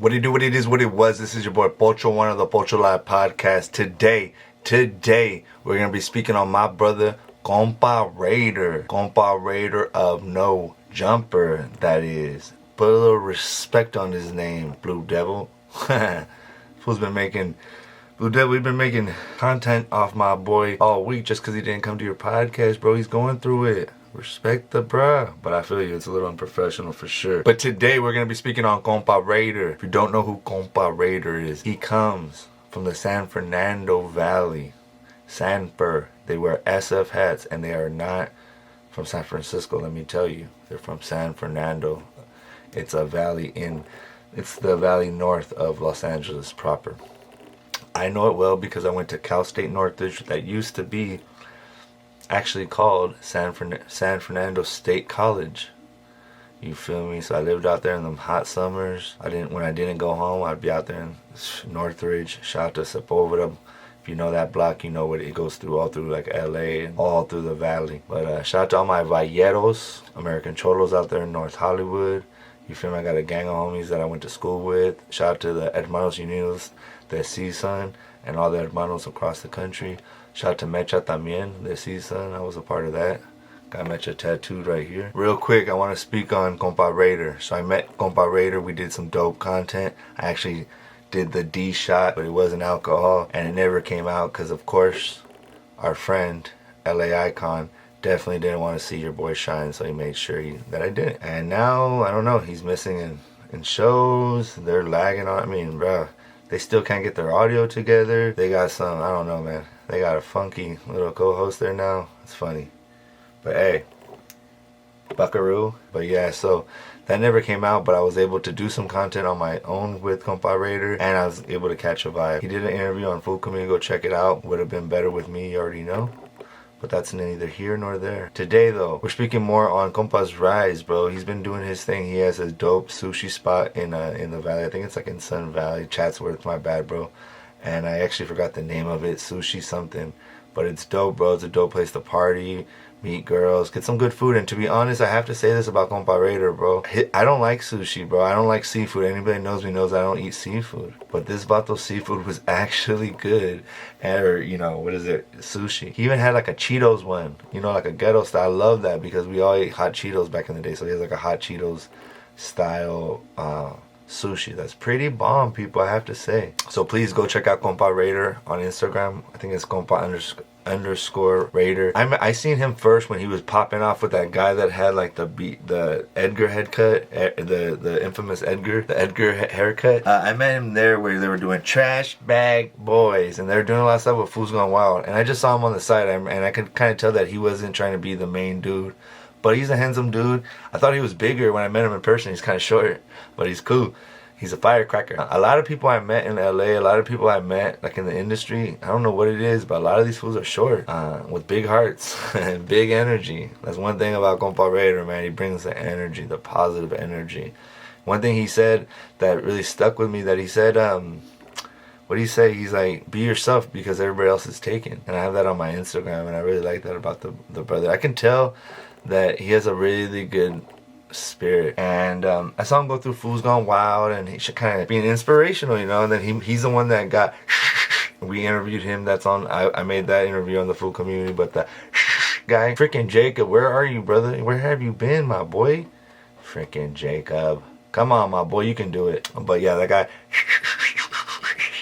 What it do, what it is, what it was. This is your boy Pocho1 of the Pocho1 podcast. Today, we're going to be speaking on my brother, Compa Raidher. Compa Raidher of No Jumper, that is. Put a little respect on his name, Blue Devil. Fool's been making... Blue Devil, we've been making content off my boy all week just because he didn't come to your podcast, bro. He's going through it. Respect the bruh. But I feel you, it's a little unprofessional for sure. But today we're going to be speaking on Compa Raidher. If you don't know who Compa Raidher is, he comes from the San Fernando Valley. Sanfer. They wear SF hats and they are not from San Francisco, let me tell you. They're from San Fernando. It's a valley it's the valley north of Los Angeles proper. I know it well because I went to Cal State Northridge that used to be actually called San Fernando State College. You feel me? So I lived out there in them hot summers. When I didn't go home, I'd be out there in Northridge. Shout out to Sepulveda. If you know that block, you know what it goes through, all through like LA and all through the valley. But shout out to all my Valleros, American Cholos out there in North Hollywood. You feel me? I got a gang of homies that I went to school with. Shout out to the Hermanos Unidos de CSUN and all the hermanos across the country. Shout out to Mecha también de CSUN. I was a part of that. Got Mecha tattooed right here. Real quick, I want to speak on Compa Raidher. So I met Compa Raidher. We did some dope content. I actually did the D shot, but it wasn't alcohol. And it never came out because, of course, our friend, LA Icon, definitely didn't want to see your boy shine. So he made sure that I didn't. And now, I don't know, he's missing in shows. They're lagging on. I mean, bro, they still can't get their audio together. They got some, I don't know, man. They got a funky little co-host there now. It's funny. But hey, buckaroo. But yeah, so that never came out, but I was able to do some content on my own with Compa Raidher, and I was able to catch a vibe. He did an interview on Full Community. Go check it out. Would have been better with me, you already know. But that's neither here nor there. Today, though, we're speaking more on Compa's rise, bro. He's been doing his thing. He has a dope sushi spot in the valley. I think it's like in Sun Valley. Chatsworth, my bad, bro. And I actually forgot the name of it. Sushi something. But it's dope, bro. It's a dope place to party, meet girls, get some good food. And to be honest, I have to say this about Compa Raidher, bro. I don't like sushi, bro. I don't like seafood. Anybody knows me knows I don't eat seafood. But this vato seafood was actually good. Or, you know, what is it? Sushi. He even had like a Cheetos one. You know, like a ghetto style. I love that because we all ate hot Cheetos back in the day. So he has like a hot Cheetos style sushi. That's pretty bomb, people, I have to say. So please go check out Compa Raidher on Instagram. I think it's Compa _Raidher. I seen him first when he was popping off with that guy that had like the Edgar headcut, the infamous Edgar haircut. I met him there where they were doing Trash Bag Boys, and they were doing a lot of stuff with Fools Gone Wild. And I just saw him on the side, and I could kind of tell that he wasn't trying to be the main dude. But he's a handsome dude. I thought he was bigger when I met him in person. He's kind of short, but he's cool. He's a firecracker. A lot of people I met in LA, a lot of people I met like in the industry, I don't know what it is, but a lot of these fools are short, with big hearts and big energy. That's one thing about Compa Raidher, man. He brings the energy, the positive energy. One thing he said that really stuck with me, that he said, what do you say? He's like, be yourself because everybody else is taken. And I have that on my Instagram, and I really like that about the brother. I can tell that he has a really good spirit, and I saw him go through Fools Gone Wild, and he should kind of be inspirational, you know. And then he's the one that got we interviewed him. That's on I made that interview on the Full Community. But the guy, freaking Jacob, where are you, brother? Where have you been, my boy? Freaking Jacob, come on, my boy, you can do it. But yeah, that guy,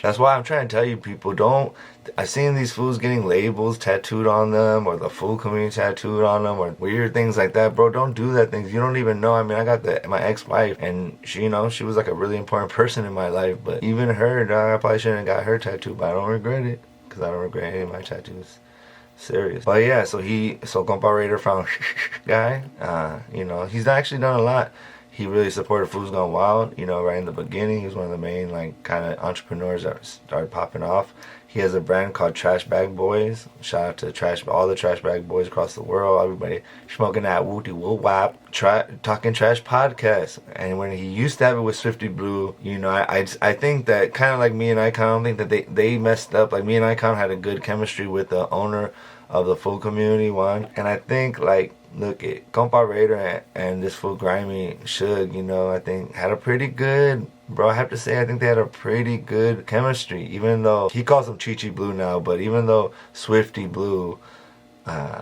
that's why I'm trying to tell you, people, don't. I've seen these fools getting labels tattooed on them, or the Full Community tattooed on them, or weird things like that, bro. Don't do that things. You don't even know. I mean, I got my ex-wife, and she, you know, she was like a really important person in my life. But even her, dog, I probably shouldn't have got her tattooed, but I don't regret it, because I don't regret any of my tattoos. Serious. But yeah, so Compa Raidher found guy. You know, he's actually done a lot. He really supported Fools Gone Wild, you know, right in the beginning. He was one of the main, like, kind of entrepreneurs that started popping off. He has a brand called Trash Bag Boys. Shout out to all the Trash Bag Boys across the world. Everybody smoking that wooty woo wap, talking trash podcast. And when he used to have it with Swifty Blue, you know, I think that kind of like me and Icon, I don't think that they messed up. Like, me and Icon had a good chemistry with the owner of the Full Community one. And I think, like, look at Compa Raidher and this fool Grimy Suge, you know, I think had a pretty good bro, I have to say, I think they had a pretty good chemistry. Even though he calls him Chi Blue now, but even though Swifty Blue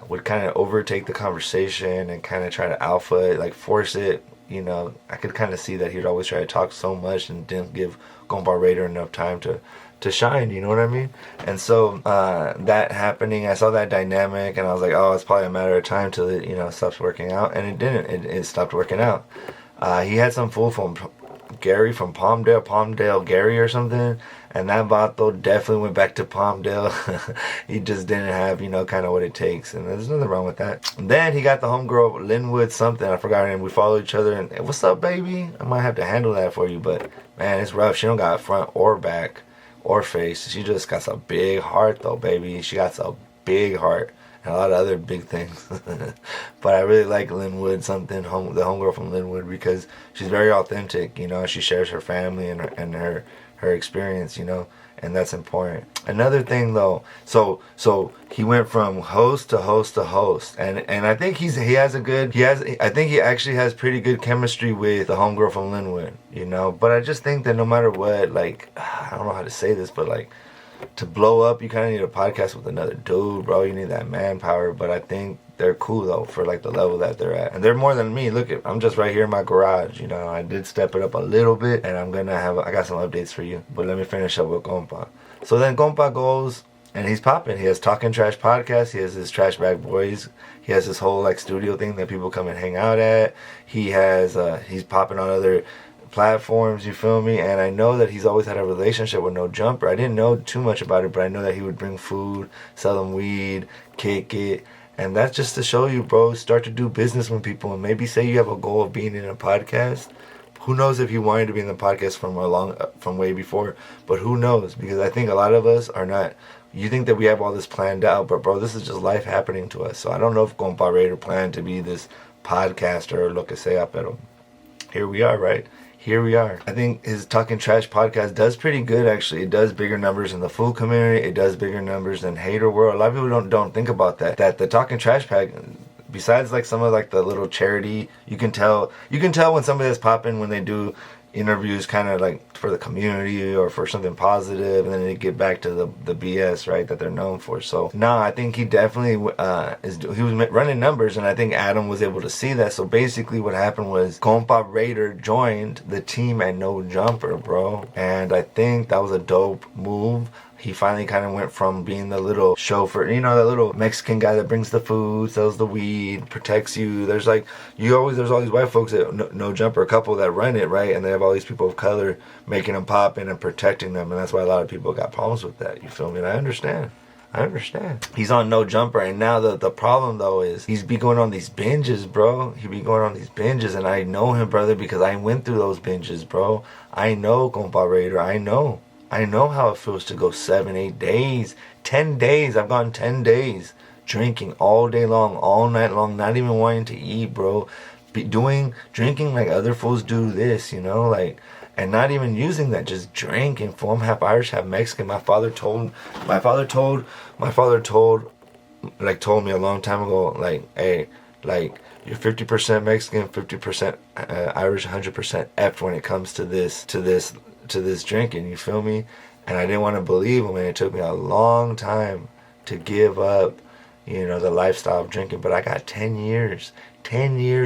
would kind of overtake the conversation and kind of try to alpha it, like force it, I could kind of see that he'd always try to talk so much and didn't give Compa Raidher enough time to shine, you know what I mean? And so that happening, I saw that dynamic, and I was like, oh, it's probably a matter of time till it, stops working out, and it didn't. It stopped working out. He had some fool from Gary from Palmdale Gary or something, and that vato definitely went back to Palmdale. He just didn't have, kind of what it takes, and there's nothing wrong with that. And then he got the homegirl Linwood something, I forgot her name. We follow each other, and hey, what's up, baby? I might have to handle that for you, but man, it's rough. She don't got front or back or face. She just got a big heart though, baby. She got a big heart and a lot of other big things. But I really like Linwood something, the homegirl from Linwood, because she's very authentic. She shares her family and her experience, and that's important. Another thing though, so he went from host to host to host, and I think I think he actually has pretty good chemistry with the homegirl from Linwood, but I just think that no matter what, like, I don't know how to say this, but like, to blow up, you kind of need a podcast with another dude, bro. You need that manpower, but I think they're cool though for like the level that they're at, and they're more than me. Look, I'm just right here in my garage. I did step it up a little bit, and I got some updates for you. But let me finish up with Compa. So then Compa goes and he's popping. He has Talking Trash podcast. He has his Trash Bag Boys. He has this whole like studio thing that people come and hang out at. He has he's popping on other platforms, you feel me? And I know that he's always had a relationship with No Jumper. I didn't know too much about it, but I know that he would bring food, sell them weed, kick it. And that's just to show you, bro, start to do business with people, and maybe say you have a goal of being in a podcast. Who knows if he wanted to be in the podcast from way before, but who knows? Because I think a lot of us are not. You think that we have all this planned out, but bro, this is just life happening to us. So I don't know if Compa Raidher planned to be this podcaster or lo que sea, pero here we are, right? Here we are. I think his Talking Trash podcast does pretty good, actually. It does bigger numbers in the food community. It does bigger numbers than Hater World. A lot of people don't think about that. That the Talking Trash pack, besides like some of like the little charity, you can tell when somebody that's popping when they do interviews kind of like for the community or for something positive, and then they get back to the BS, right, that they're known for. So I think he definitely he was running numbers, and I think Adam was able to see that. So basically what happened was Compa Raidher joined the team at No Jumper, bro, and I think that was a dope move. He finally kind of went from being the little chauffeur, the little Mexican guy that brings the food, sells the weed, protects you. There's all these white folks at No Jumper, a couple that run it, right? And they have all these people of color making them pop in and protecting them. And that's why a lot of people got problems with that. You feel me? And I understand. He's on No Jumper, and now the problem though is he's be going on these binges, bro. He be going on these binges, and I know him, brother, because I went through those binges, bro. I know Compa Raidher. I know how it feels to go 7, 8 days, 10 days. I've gone 10 days drinking all day long, all night long, not even wanting to eat, bro. Drinking like other fools do this, like, and not even using that, just drinking. For I'm half Irish, half Mexican. My father told me a long time ago, like, hey, like, you're 50% Mexican, 50% Irish, 100% F when it comes to this drinking, you feel me? And I didn't want to believe him, and it took me a long time to give up, the lifestyle of drinking. But I got 10 years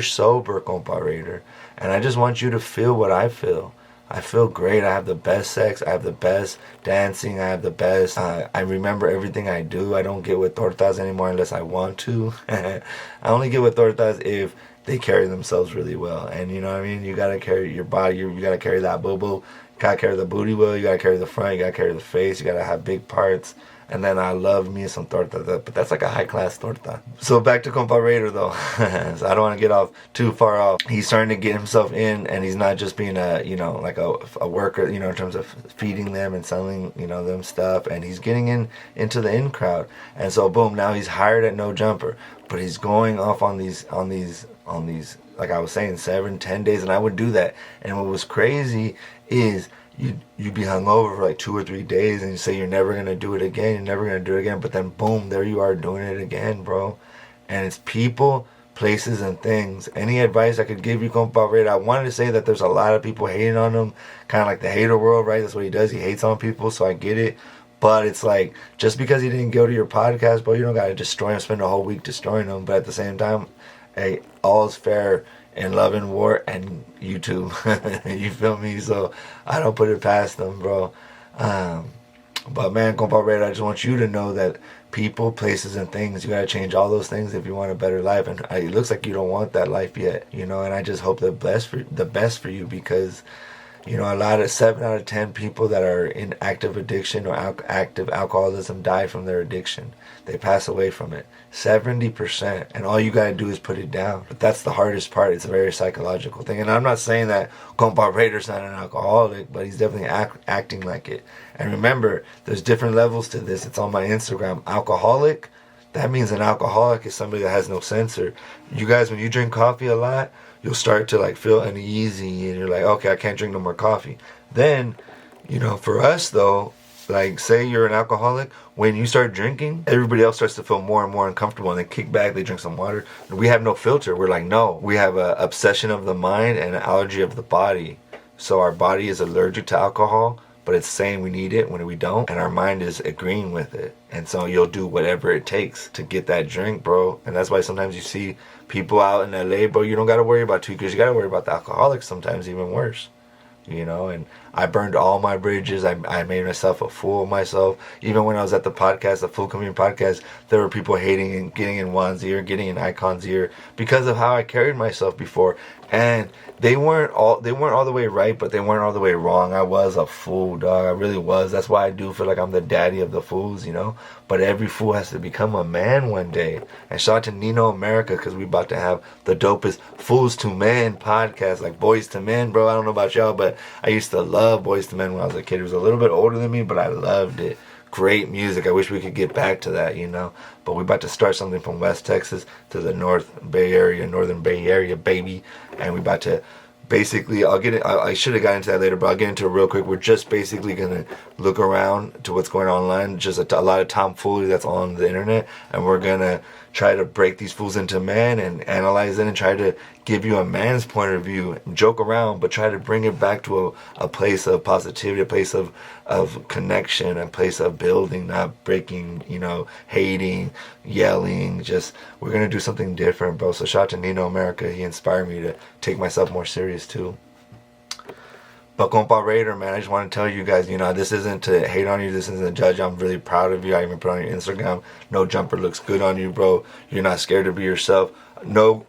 sober, Compa Raidher, and I just want you to feel what I feel. I feel great. I have the best sex. I have the best dancing. I have the best. I remember everything I do. I don't get with tortas anymore unless I want to. I only get with tortas if they carry themselves really well. And you know what I mean? You gotta carry your body. You gotta carry that boo-boo. You gotta carry the booty well. You gotta carry the front. You gotta carry the face. You gotta have big parts. And then I love me some torta, but that's like a high-class torta. So back to Compa Raidher, though. So I don't want to get off too far off. He's starting to get himself in, and he's not just being a worker, in terms of feeding them and selling, them stuff. And he's getting into the in crowd. And so boom, now he's hired at No Jumper, but he's going off on these, like I was saying, 7, 10 days, and I would do that. And what was crazy is you'd be hungover for like 2 or 3 days, and you say you're never gonna do it again, but then boom, there you are doing it again, bro. And it's people places and things. Any advice I could give you, Compa Raidher? I wanted to say that there's a lot of people hating on him, kind of like the hater world, right? That's what he does. He hates on people, so I get it. But it's like, just because he didn't go to your podcast, bro, you don't gotta destroy him, spend a whole week destroying him. But at the same time, hey, all's fair in love and war and YouTube. You feel me? So I don't put it past them, bro. But man, Compa Raidher, I just want you to know that people, places, and things, you gotta change all those things if you want a better life. And it looks like you don't want that life yet, you know. And I just hope the best for you, because you know, a lot of 7 out of 10 people that are in active addiction or active alcoholism die from their addiction. They pass away from it. 70%. And all you gotta do is put it down. But that's the hardest part. It's a very psychological thing. And I'm not saying that Compa Raidher's not an alcoholic, but he's definitely acting like it. And remember, there's different levels to this. It's on my Instagram. Alcoholic, that means an alcoholic is somebody that has no censor. You guys, when you drink coffee a lot, you'll start to like feel uneasy and you're like, okay, I can't drink no more coffee. Then, you know, for us though, like say you're an alcoholic, when you start drinking, everybody else starts to feel more and more uncomfortable and they kick back, they drink some water. We have no filter. We're like, no, we have an obsession of the mind and an allergy of the body. So our body is allergic to alcohol, but it's saying we need it when we don't, and our mind is agreeing with it. And so you'll do whatever it takes to get that drink, bro. And that's why sometimes you see people out in LA, bro, you don't got to worry about tweakers. You got to worry about the alcoholics, sometimes even worse. You know, and I burned all my bridges. I made myself a fool of myself. Even when I was at the podcast, the Full Community podcast, there were people hating and getting in Juan's ear, getting in Icon's ear because of how I carried myself before. And they weren't all the way right, but they weren't all the way wrong. I was a fool, dog. I really was. That's why I do feel like I'm the daddy of the fools, you know. But every fool has to become a man one day. And shout out to Nino America, because we about to have the dopest Fools to Men podcast, like Boys to Men, bro. I don't know about y'all, but I used to love Boys to Men when I was a kid. He was a little bit older than me, but I loved it. Great music. I wish we could get back to that, you know. But we're about to start something from West Texas to the Northern Bay Area, baby. And we're about to basically, I should have got into that later, but I'll get into it real quick. We're just basically going to look around to what's going on online. Just a lot of tomfoolery that's on the internet. And we're going to try to break these fools into men and analyze it and try to give you a man's point of view, joke around, but try to bring it back to a place of positivity, a place of connection, a place of building, not breaking, you know, hating, yelling. Just, we're going to do something different, bro. So shout out to Nino America. He inspired me to take myself more serious too. But Compa Raidher, man, I just want to tell you guys, you know, this isn't to hate on you. This isn't to judge. I'm really proud of you. I even put on your Instagram, no jumper looks good on you, bro. You're not scared to be yourself. No,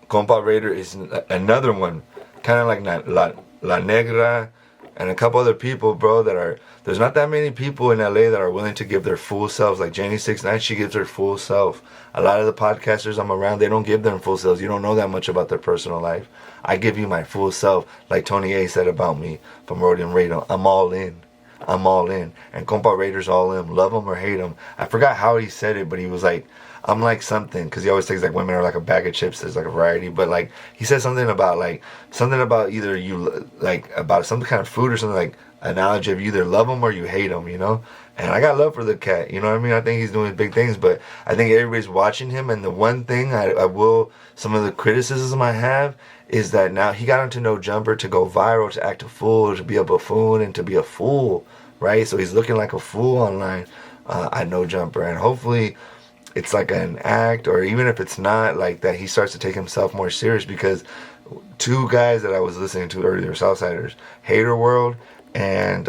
Compa Raidher is another one, kind of like La Negra and a couple other people, bro, that are, there's not that many people in LA that are willing to give their full selves. Like Jenny 69, she gives her full self. A lot of the podcasters I'm around, they don't give them full selves. You don't know that much about their personal life. I give you my full self, like Tony A said about me from Road and Radio. I'm all in. I'm all in. And Compa Raidher's all in. Love him or hate him. I forgot how he said it, but he was like, I'm like something, because he always thinks like women are like a bag of chips. There's like a variety, but like he said something about either you like about some kind of food or something, like analogy of you either love him or you hate him, you know. And I got love for the cat, you know what I mean? I think he's doing big things, but I think everybody's watching him. And the one thing some of the criticism I have is that now he got into No Jumper to go viral, to act a fool, to be a buffoon, and to be a fool, right? So he's looking like a fool online at No Jumper, and hopefully it's like an act, or even if it's not, like that he starts to take himself more serious. Because two guys that I was listening to earlier, Southsiders, Hater World and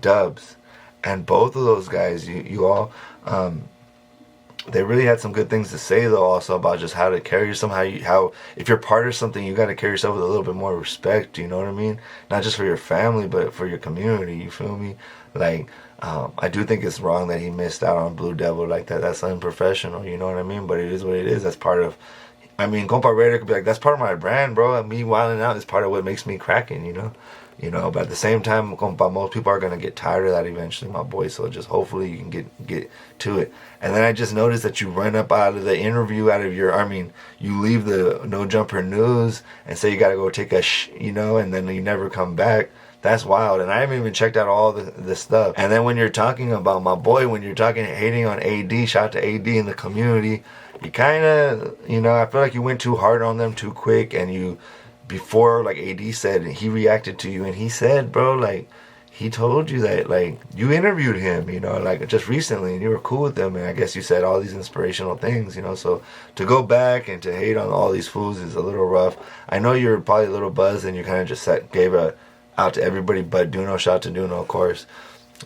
Dubs, and both of those guys, you all, they really had some good things to say though, also about just how to carry yourself, how if you're part of something, you got to carry yourself with a little bit more respect, you know what I mean? Not just for your family, but for your community, you feel me? Like, I do think it's wrong that he missed out on Blue Devil like that. That's unprofessional, you know what I mean? But it is what it is. That's part of, I mean, Compa Raidher could be like, that's part of my brand, bro. Me wilding out is part of what makes me cracking, you know? But at the same time, Compa, most people are going to get tired of that eventually, my boy. So just hopefully you can get to it. And then I just noticed that you run up out of the interview, you leave the No Jumper News and say you got to go take and then you never come back. That's wild. And I haven't even checked out all the stuff. And then when you're talking about my boy, when you're talking hating on AD, shout out to AD in the community, you kind of, I feel like you went too hard on them too quick. And before, like AD said, he reacted to you and he said, bro, like, he told you that, like, you interviewed him, like just recently, and you were cool with him, and I guess you said all these inspirational things, so to go back and to hate on all these fools is a little rough. I know you're probably a little buzzed and you kind of just gave out to everybody but Duno. Shout out to Duno, of course.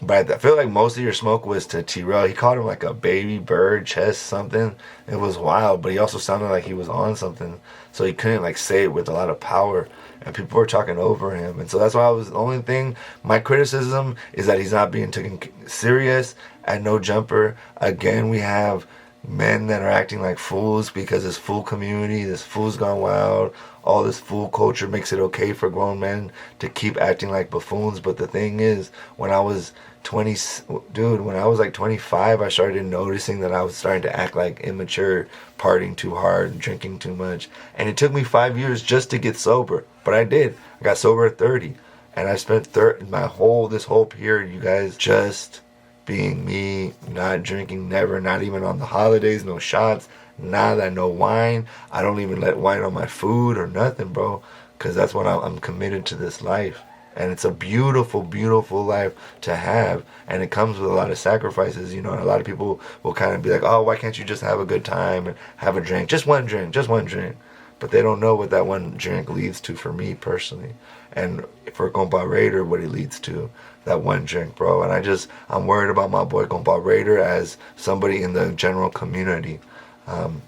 But I feel like most of your smoke was to T-Rail. He called him like a baby bird, chest, something. It was wild, but he also sounded like he was on something, so he couldn't like say it with a lot of power. And people were talking over him. And so that's why the only thing, my criticism is that he's not being taken serious at No Jumper. Again, we have men that are acting like fools because this fool community, this fool's gone wild. All this fool culture makes it okay for grown men to keep acting like buffoons. But the thing is, when I was like 25, I started noticing that I was starting to act like immature, partying too hard, drinking too much. And it took me 5 years just to get sober. But I did. I got sober at 30. And I spent this whole period, you guys, just being me, not drinking, never, not even on the holidays, no shots, nada, no wine. I don't even let wine on my food or nothing, bro. Because that's when I'm committed to this life. And it's a beautiful, beautiful life to have. And it comes with a lot of sacrifices, and a lot of people will kind of be like, oh, why can't you just have a good time and have a drink? Just one drink, just one drink. But they don't know what that one drink leads to for me personally. And for Compa Raidher, what it leads to, that one drink, bro. And I'm worried about my boy Compa Raidher as somebody in the general community. I'm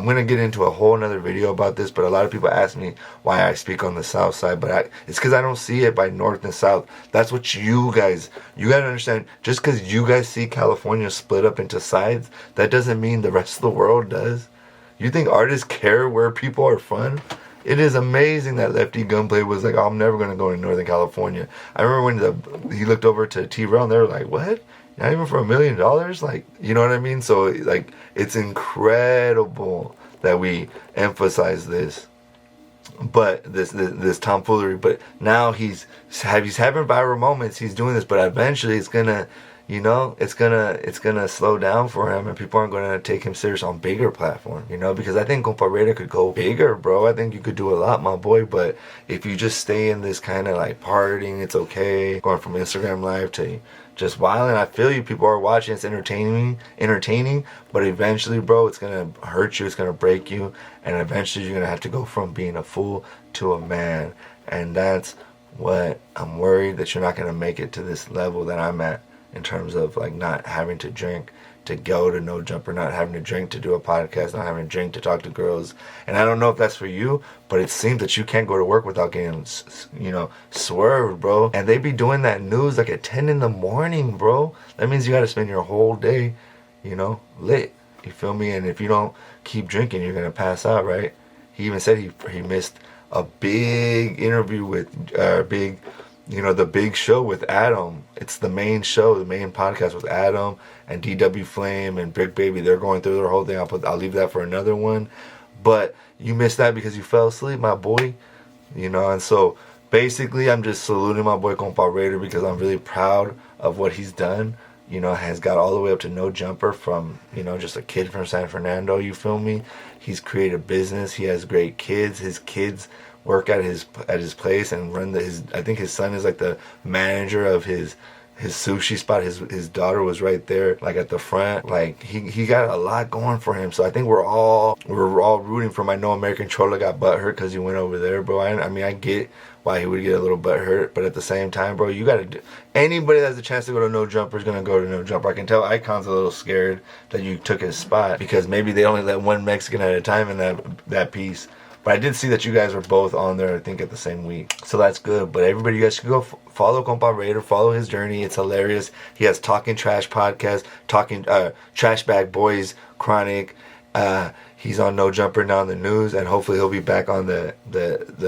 going to get into a whole nother video about this, but a lot of people ask me why I speak on the south side, but it's because I don't see it by north and south. That's what you got to understand. Just because you guys see California split up into sides, that doesn't mean the rest of the world does. You think artists care where people are from? It is amazing that Lefty Gunplay was like, oh, I'm never going to go to Northern California. I remember when he looked over to T-Rail and they were like, what? Not even for $1 million? Like, you know what I mean? So, like, it's incredible that we emphasize this. But this tomfoolery. But now he's having viral moments. He's doing this, but eventually it's gonna, it's gonna slow down for him, and people aren't gonna take him serious on bigger platform. Because I think Compa Raidher could go bigger, bro. I think you could do a lot, my boy. But if you just stay in this kind of like partying, it's okay. Going from Instagram Live to just wilding. I feel you. People are watching. It's entertaining. But eventually, bro, it's gonna hurt you. It's gonna break you, and eventually you're gonna have to go from being a fool to a man. And that's what I'm worried, that you're not gonna make it to this level that I'm at, in terms of like not having to drink to go to No Jumper, not having to drink to do a podcast, not having to drink to talk to girls. And I don't know if that's for you, but it seems that you can't go to work without getting, swerved, bro. And they be doing that news like at 10 in the morning, bro. That means you got to spend your whole day, lit. You feel me? And if you don't keep drinking, you're going to pass out, right? He even said he missed a big interview with, the big show with Adam. It's the main show, the main podcast with Adam and DW Flame and Brick Baby. They're going through their whole thing. I'll leave that for another one. But you missed that because you fell asleep, my boy. And so basically I'm just saluting my boy Compa Raidher because I'm really proud of what he's done. Has got all the way up to No Jumper from, just a kid from San Fernando, you feel me? He's created a business. He has great kids. His kids work at his place and run I think his son is like the manager of his sushi spot. His daughter was right there, like at the front. Like he got a lot going for him. So I think we're all rooting for him. I know American Chola got butthurt because he went over there, bro. I mean, I get why he would get a little butthurt, but at the same time, bro, you gotta do. Anybody that has a chance to go to No Jumper is gonna go to No Jumper. I can tell Icon's a little scared that you took his spot because maybe they only let one Mexican at a time in that piece. But I did see that you guys were both on there, I think, at the same week. So that's good. But everybody, you guys should go follow Compa Raidher, follow his journey. It's hilarious. He has Talking Trash podcast, Talking Trash Bag Boys Chronic. He's on No Jumper now in the news, and hopefully he'll be back on the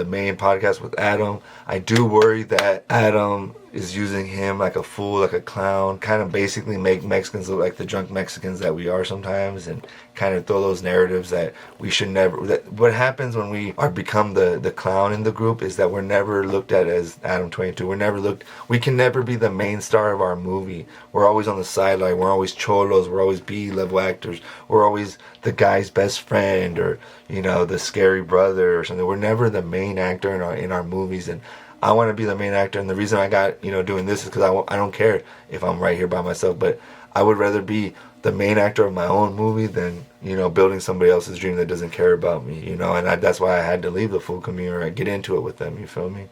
main podcast with Adam. I do worry that Adam is using him like a fool, like a clown, kind of basically make Mexicans look like the drunk Mexicans that we are sometimes, and kind of throw those narratives that we should never. That what happens when we are become the clown in the group is that we're never looked at as Adam 22. We're never looked. We can never be the main star of our movie. We're always on the sideline. We're always cholos. We're always B-level actors. We're always the guy's best friend, or the scary brother or something. We're never the main actor in our movies, and I want to be the main actor. And the reason I got doing this is because I don't care if I'm right here by myself, but I would rather be the main actor of my own movie than building somebody else's dream that doesn't care about me. And that's why I had to leave the full community, or get into it with them. You feel me?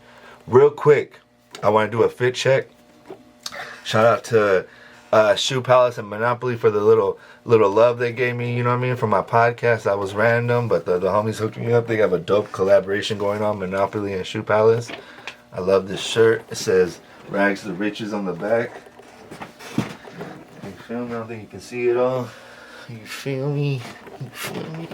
Real quick, I want to do a fit check. Shout out to Shoe Palace and Monopoly for the little love they gave me, for my podcast. That was random, but the homies hooked me up. They have a dope collaboration going on, Monopoly and Shoe Palace. I love this shirt. It says Rags to Riches on the back. You feel me? I don't think you can see it all. You feel me? You feel me?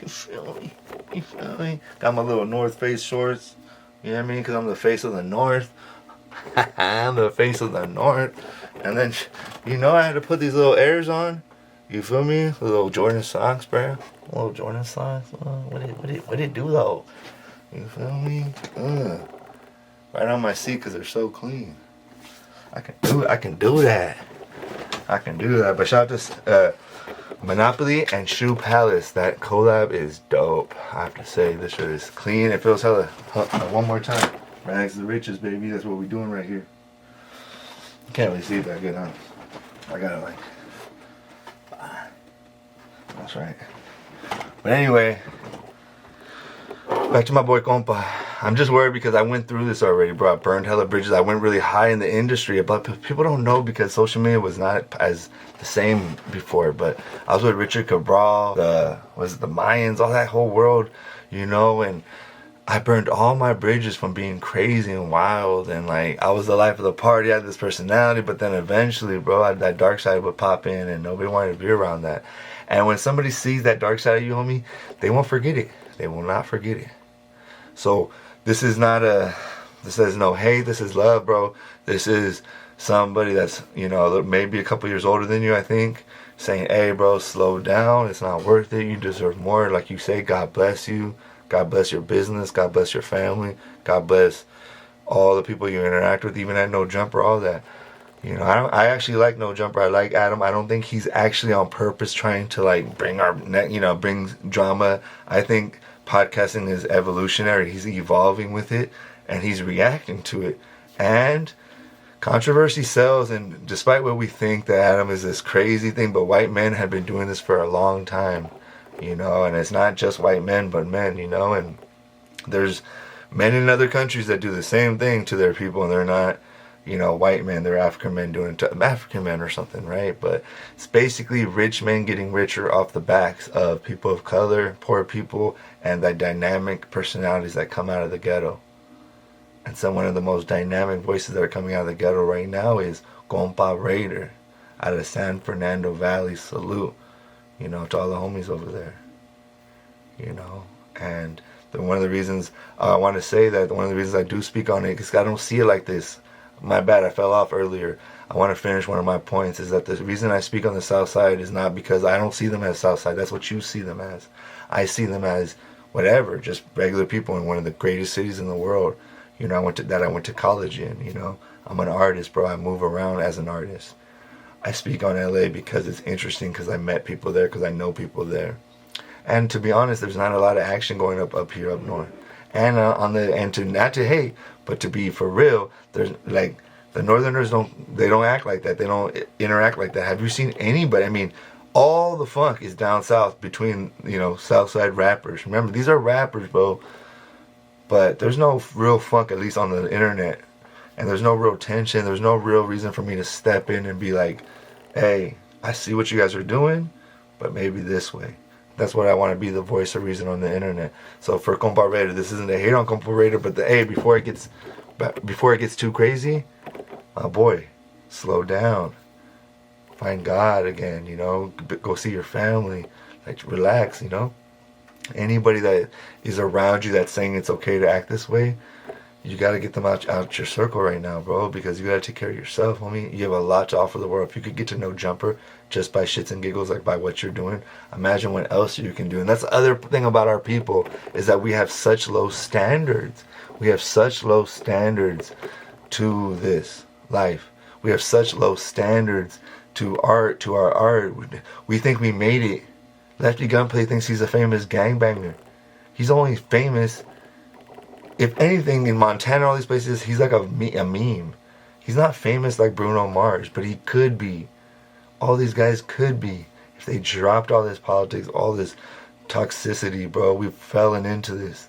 You feel me? You feel me? Got my little North Face shorts. You know what I mean? Because I'm the face of the North. I'm the face of the North. And then, I had to put these little Airs on. You feel me? The little Jordan socks, bro. Little Jordan socks. What it do, though? You feel me? Right on my seat because they're so clean. I can do that. I can do that. But shout out to Monopoly and Shoe Palace. That collab is dope. I have to say, this shirt is clean. It feels hella. One more time. Rags to the riches, baby. That's what we're doing right here. You can't really see it that good, huh? I got it that's right. But anyway, back to my boy Compa. I'm just worried because I went through this already, bro. I burned hella bridges. I went really high in the industry, but people don't know because social media was not as the same before. But I was with Richard Cabral, the Mayans, all that whole world, and I burned all my bridges from being crazy and wild, and I was the life of the party. I had this personality, but then eventually, bro, that dark side would pop in, and nobody wanted to be around that. And when somebody sees that dark side of you, homie, they won't forget it. They will not forget it. So this is no hate. This is love, bro. This is somebody that's maybe a couple years older than you, I think, saying, "Hey, bro, slow down. It's not worth it. You deserve more." Like you say, God bless you. God bless your business. God bless your family. God bless all the people you interact with, even at No Jumper, all that. I actually like No Jumper. I like Adam. I don't think he's actually on purpose trying to bring drama. I think podcasting is evolutionary. He's evolving with it, and he's reacting to it. And controversy sells, and despite what we think that Adam is this crazy thing, but white men have been doing this for a long time. And it's not just white men, but men, and there's men in other countries that do the same thing to their people, and they're not, white men, they're African men doing it to African men or something, right? But it's basically rich men getting richer off the backs of people of color, poor people, and the dynamic personalities that come out of the ghetto. And so one of the most dynamic voices that are coming out of the ghetto right now is Compa Raidher out of San Fernando Valley. Salute. To all the homies over there, and one of the reasons I want to say that, one of the reasons I do speak on it, because I don't see it like this. My bad, I fell off earlier. I want to finish one of my points, is that the reason I speak on the South Side is not because I don't see them as South Side. That's what you see them as. I see them as whatever, just regular people in one of the greatest cities in the world. I went to college in. I'm an artist, bro. I move around as an artist. I speak on LA because it's interesting, because I met people there, because I know people there. And to be honest, there's not a lot of action going up here up north. And not to hate, but to be for real, there's the Northerners don't act like that. They don't interact like that. Have you seen anybody? I mean, all the funk is down south between South Side rappers. Remember, these are rappers, bro. But there's no real funk, at least on the internet. And there's no real tension. There's no real reason for me to step in and be like, "Hey, I see what you guys are doing, but maybe this way." That's what I want to be, the voice of reason on the internet. So for Compa Raidher, this isn't a hate on Compa Raidher, but before it gets too crazy, my boy, slow down. Find God again, go see your family, relax, Anybody that is around you that's saying it's okay to act this way, you got to get them out your circle right now, bro, because you got to take care of yourself, homie. You have a lot to offer the world. If you could get to know Jumper just by shits and giggles, like by what you're doing, imagine what else you can do. And that's the other thing about our people, is that we have such low standards. We have such low standards to this life. We have such low standards to art, to our art. We think we made it. Lefty Gunplay thinks he's a famous gangbanger. He's only famous, if anything, in Montana, all these places, he's like a meme. He's not famous like Bruno Mars, but he could be. All these guys could be. If they dropped all this politics, all this toxicity, bro, we've fallen into this.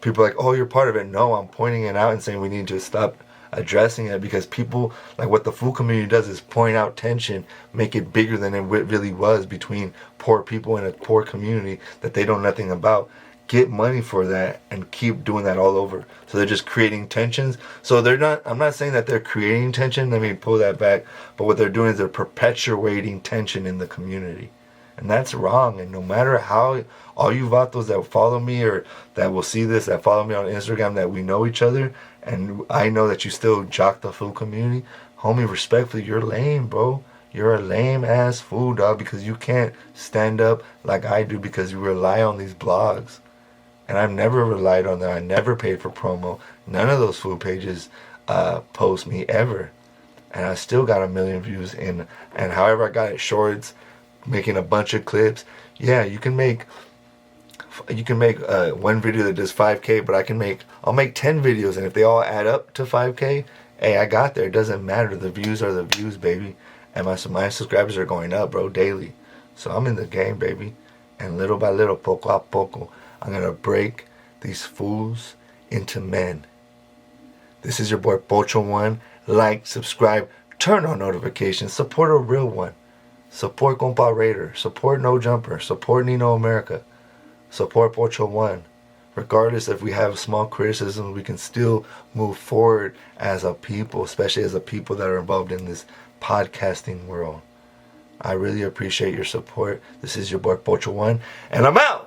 People are like, oh, you're part of it. No, I'm pointing it out and saying we need to stop addressing it, because people, like what the food community does is point out tension, make it bigger than it really was between poor people in a poor community that they know nothing about. Get money for that and keep doing that all over. So they're just creating tensions. So they're not, I'm not saying that they're creating tension, let me pull that back, but what they're doing is they're perpetuating tension in the community. And that's wrong. And no matter how, all you vatos that follow me or that will see this, that follow me on Instagram, that we know each other, and I know that you still jock the food community, homie, respectfully, you're lame, bro. You're a lame ass fool, dog, because you can't stand up like I do because you rely on these blogs. And I've never relied on them. I never paid for promo. None of those food pages post me ever. And I still got 1 million views in. And however I got it, shorts, making a bunch of clips. Yeah, you can make one video that does 5K, but I'll make 10 videos, and if they all add up to 5K, hey, I got there. It doesn't matter. The views are the views, baby. And my subscribers are going up, bro, daily. So I'm in the game, baby. And little by little, poco a poco, I'm going to break these fools into men. This is your boy Pocho1. Like, subscribe, turn on notifications. Support a real one. Support Compa Raidher. Support No Jumper. Support Nino America. Support Pocho1. Regardless if we have small criticisms, we can still move forward as a people, especially as a people that are involved in this podcasting world. I really appreciate your support. This is your boy Pocho1, and I'm out!